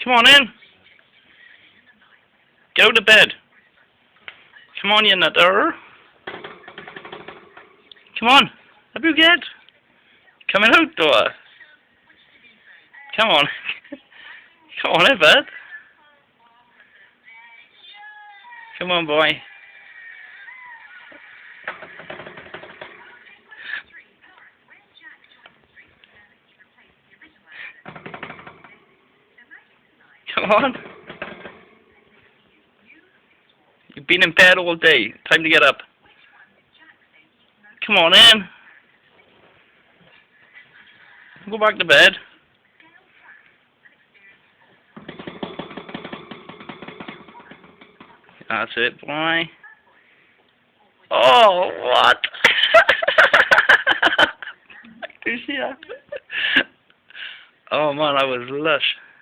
Come on in. Go to bed. Come on, you nutter. Come on. Up you get. Coming out door. Come on. Come on, bud. Come on, boy. Come on. You've been in bed all day. Time to get up. Come on in. Go back to bed. That's it, boy. Oh, what? Do you see that? Oh man, I was lush.